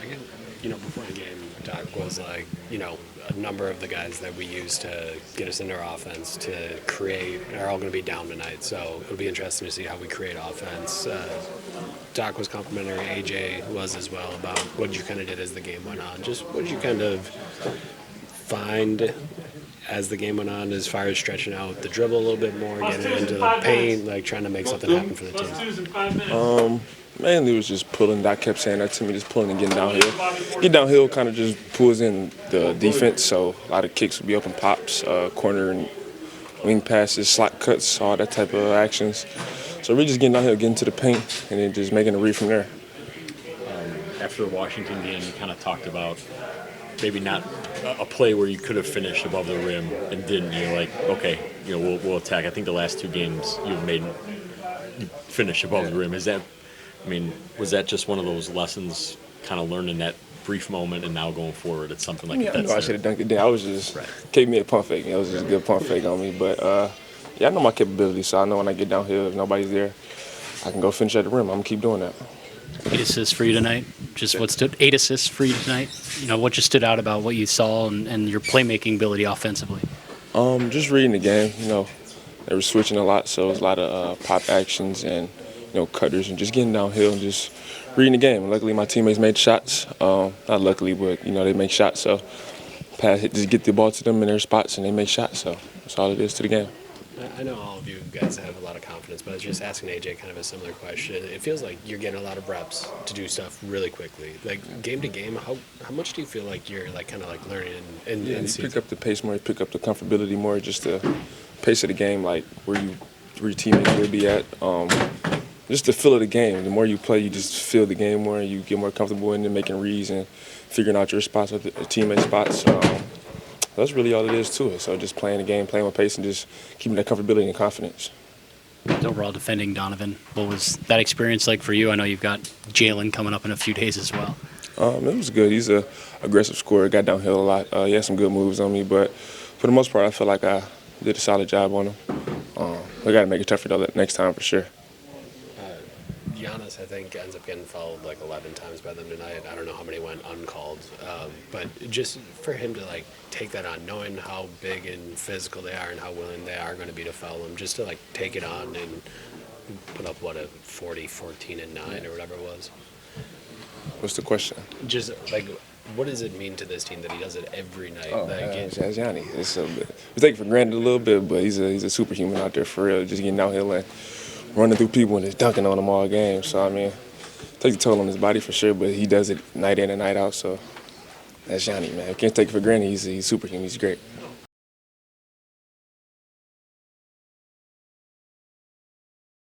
I can, before the game, Doc was like, a number of the guys that we use to get us into our offense to create are all going to be down tonight. So it'll be interesting to see how we create offense. Doc was complimentary, AJ was as well, about what you kind of did as the game went on. Just what you kind of find as the game went on as far as stretching out the dribble a little bit more, getting into the paint, like trying to make something happen for the team. Mainly it was just pulling. Doc kept saying that to me, just pulling and getting downhill. Get downhill kind of just pulls in the defense, so a lot of kicks would be open pops, corner and wing passes, slot cuts, all that type of actions. So we're just getting downhill, getting to the paint, and then just making a read from there. After the Washington game, you kind of talked about maybe not a play where you could have finished above the rim and didn't. You're like, okay, we'll attack. I think the last two games you've made you finish above the rim. Was that just one of those lessons, kind of learning that brief moment, and now going forward, it's something like Yeah, that? I should have dunked it down. I was just gave me a pump fake. It was just a good pump fake on me, but I know my capabilities, so I know when I get downhill, if nobody's there, I can go finish at the rim. I'm gonna keep doing that. 8 assists for you tonight. Just what stood 8 assists for you tonight. What just stood out about what you saw and your playmaking ability offensively. Just reading the game. They were switching a lot, so it was a lot of pop actions and cutters and just getting downhill and just reading the game. Luckily, my teammates made shots. Not luckily, but they make shots. So just get the ball to them in their spots and they make shots. So that's all it is to the game. I know all of you guys have a lot of confidence, but I was just asking AJ kind of a similar question. It feels like you're getting a lot of reps to do stuff really quickly. Like game to game, how much do you feel like you're kind of learning and you pick up the pace more, you pick up the comfortability more, just the pace of the game, like where your teammates will be at. Just the feel of the game. The more you play, you just feel the game more, and you get more comfortable in making reads and figuring out your spots with the teammate spots. That's really all it is to it. So just playing the game, playing with pace, and just keeping that comfortability and confidence. Overall defending Donovan, what was that experience like for you? I know you've got Jalen coming up in a few days as well. It was good. He's an aggressive scorer, got downhill a lot. He had some good moves on me, but for the most part, I feel like I did a solid job on him. We got to make it tougher though next time for sure. Giannis, I think, ends up getting fouled 11 times by them tonight. I don't know how many went uncalled, but just for him to take that on, knowing how big and physical they are and how willing they are going to be to foul him, just to take it on and put up a 40, 14, and 9 or whatever it was. What's the question? Just what does it mean to this team that he does it every night? That's Giannis. We take it for granted a little bit, but he's a superhuman out there for real. Just getting downhill and running through people and just dunking on them all game. So, takes a toll on his body for sure, but he does it night in and night out. So that's Giannis, man. We can't take it for granted. He's superhuman. He's great.